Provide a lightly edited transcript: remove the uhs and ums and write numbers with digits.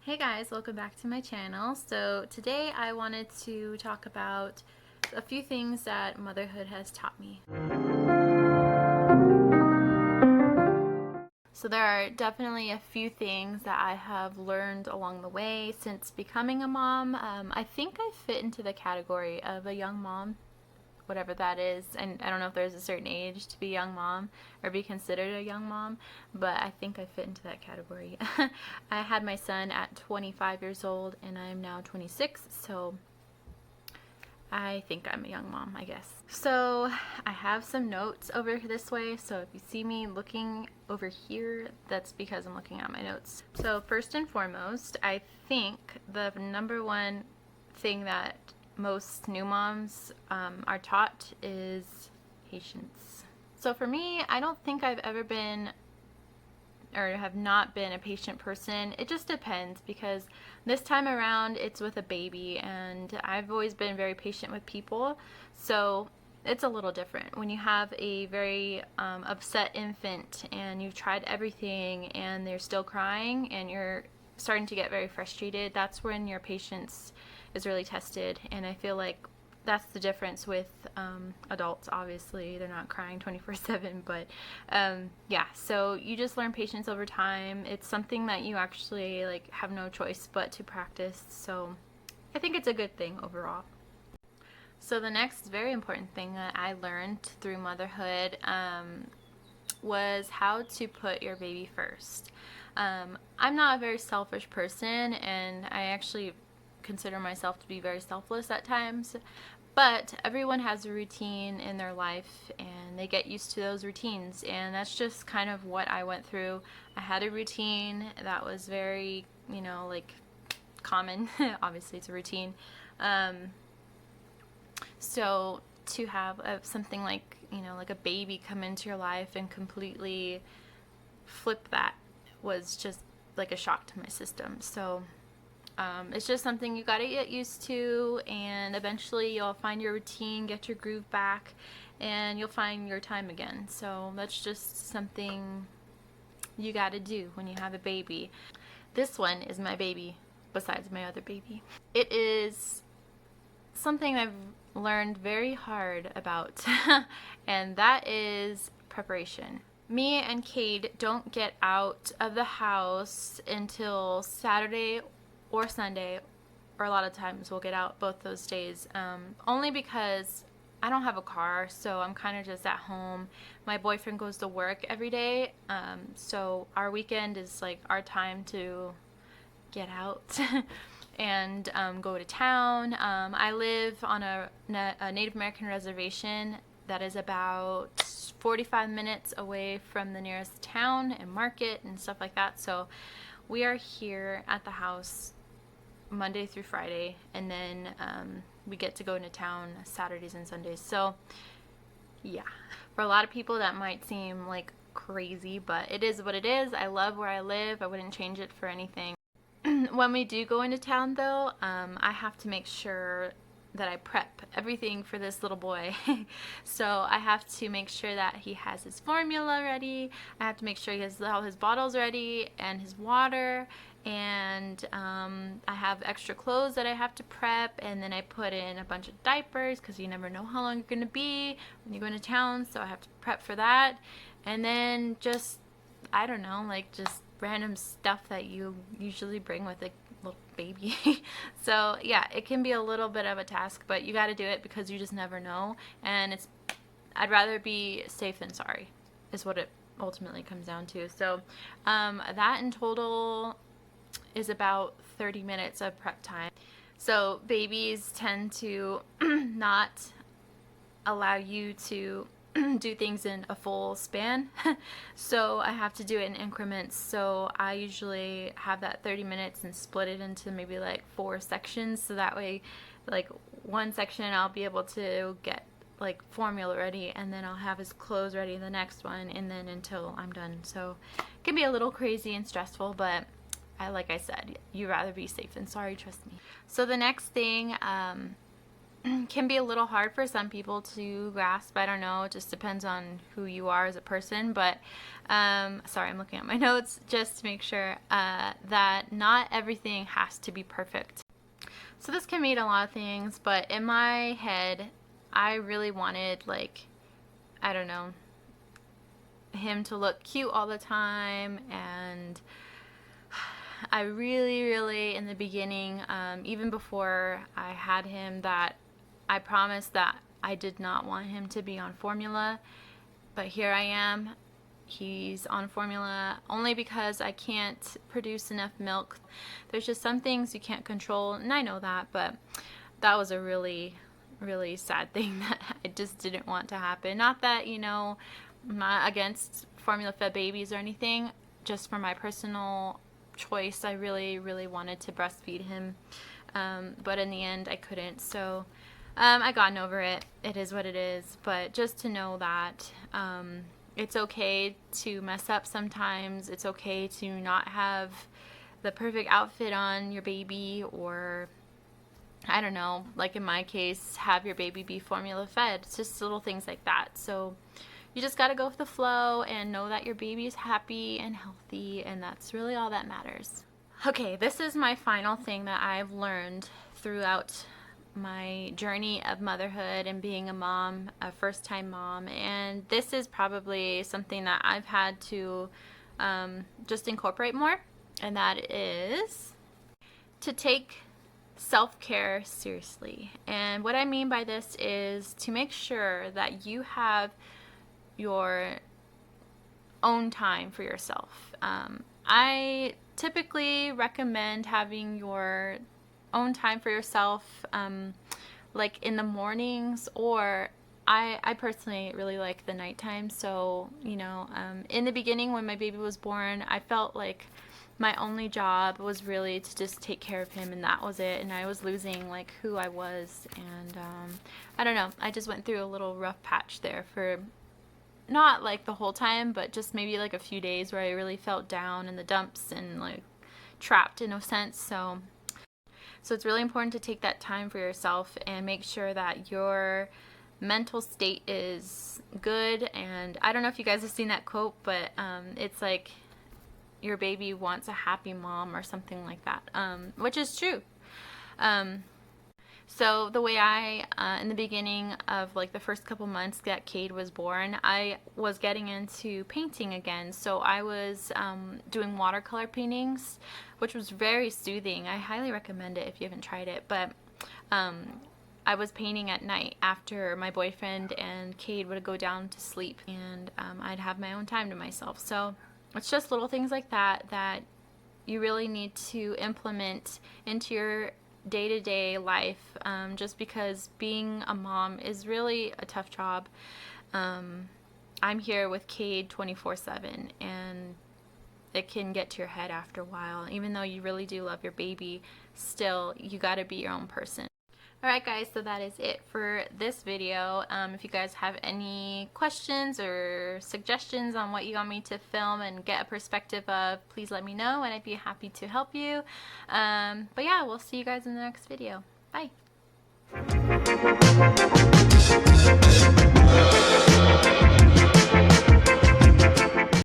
Hey guys, welcome back to my channel. So today I wanted to talk about a few things that motherhood has taught me. So there are definitely a few things that I have learned along the way since becoming a mom. I think I fit into the category of a young mom, whatever that is. And I don't know if there's a certain age to be a young mom or be considered a young mom, but I think I fit into that category. I had my son at 25 years old and I'm now 26, so I think I'm a young mom, I guess. So I have some notes over this way, so if you see me looking over here, that's because I'm looking at my notes. So first and foremost, I think the number one thing that most new moms are taught is patience. So for me, I don't think I've ever been or have not been a patient person. It just depends, because this time around it's with a baby and I've always been very patient with people, so it's a little different when you have a very upset infant and you've tried everything and they're still crying and you're starting to get very frustrated. That's when your patience is really tested, and I feel like that's the difference with adults. Obviously they're not crying 24/7, but yeah, so you just learn patience over time. It's something that you actually like have no choice but to practice, so I think it's a good thing overall. So the next very important thing that I learned through motherhood was how to put your baby first. I'm not a very selfish person, and I actually consider myself to be very selfless at times, but everyone has a routine in their life and they get used to those routines, and that's just kind of what I went through. I had a routine that was very, like common. Obviously it's a routine. So to have something like, like a baby come into your life and completely flip that was just like a shock to my system. So it's just something you gotta get used to, and eventually you'll find your routine, get your groove back, and you'll find your time again. So that's just something you gotta do when you have a baby. This one is my baby besides my other baby. It is something I've learned very hard about, and that is preparation. Me and Cade don't get out of the house until Saturday or Sunday, or a lot of times we'll get out both those days, only because I don't have a car, so I'm kind of just at home. My boyfriend goes to work every day, so our weekend is like our time to get out and go to town. I live on a Native American reservation that is about 45 minutes away from the nearest town and market and stuff like that. So we are here at the house Monday through Friday, and then we get to go into town Saturdays and Sundays. So yeah, for a lot of people that might seem like crazy, but it is what it is. I love where I live. I wouldn't change it for anything. When we do go into town though, I have to make sure that I prep everything for this little boy. So I have to make sure that he has his formula ready. I have to make sure he has all his bottles ready and his water, and I have extra clothes that I have to prep, and then I put in a bunch of diapers because you never know how long you're gonna be when you go into town, so I have to prep for that. And then just, I don't know, like just random stuff that you usually bring with a little baby. So yeah, it can be a little bit of a task, but you got to do it because you just never know, and I'd rather be safe than sorry is what it ultimately comes down to. So that in total is about 30 minutes of prep time. So babies tend to not allow you to do things in a full span. So I have to do it in increments. So I usually have that 30 minutes and split it into maybe like 4 sections, so that way like one section I'll be able to get like formula ready, and then I'll have his clothes ready in the next one, and then until I'm done. So it can be a little crazy and stressful, but like I said, you'd rather be safe than sorry, trust me. So the next thing can be a little hard for some people to grasp. I don't know. It just depends on who you are as a person. But sorry, I'm looking at my notes just to make sure that not everything has to be perfect. So this can mean a lot of things, but in my head, I really wanted, like, I don't know, him to look cute all the time. And I really, in the beginning, even before I had him, that I promised that I did not want him to be on formula. But here I am. He's on formula only because I can't produce enough milk. There's just some things you can't control, and I know that, but that was a really sad thing that I just didn't want to happen. Not that, you know, I'm not against formula fed babies or anything, just for my personal choice, I really wanted to breastfeed him, but in the end I couldn't. So I gotten over it. It is what it is. But just to know that it's okay to mess up sometimes. It's okay to not have the perfect outfit on your baby, or I don't know, like in my case, have your baby be formula fed. It's just little things like that. So you just got to go with the flow and know that your baby is happy and healthy, and that's really all that matters. Okay, this is my final thing that I've learned throughout my journey of motherhood and being a mom, a first-time mom, and this is probably something that I've had to just incorporate more, and that is to take self-care seriously. And what I mean by this is to make sure that you have your own time for yourself. I typically recommend having your own time for yourself, like in the mornings, or I personally really like the nighttime. So, you know, in the beginning when my baby was born, I felt like my only job was really to just take care of him, and that was it. And I was losing like who I was, and I don't know, I just went through a little rough patch there for not like the whole time, but just maybe like a few days where I really felt down in the dumps and like trapped in a sense. So it's really important to take that time for yourself and make sure that your mental state is good. And I don't know if you guys have seen that quote, but it's like your baby wants a happy mom or something like that, which is true. So the way in the beginning of like the first couple months that Cade was born, I was getting into painting again. So I was doing watercolor paintings, which was very soothing. I highly recommend it if you haven't tried it. But I was painting at night after my boyfriend and Cade would go down to sleep, and I'd have my own time to myself. So it's just little things like that that you really need to implement into your day-to-day life, just because being a mom is really a tough job. I'm here with Cade 24/7, and it can get to your head after a while. Even though you really do love your baby, still you got to be your own person. Alright guys, so that is it for this video. If you guys have any questions or suggestions on what you want me to film and get a perspective of, please let me know and I'd be happy to help you. But yeah, we'll see you guys in the next video. Bye!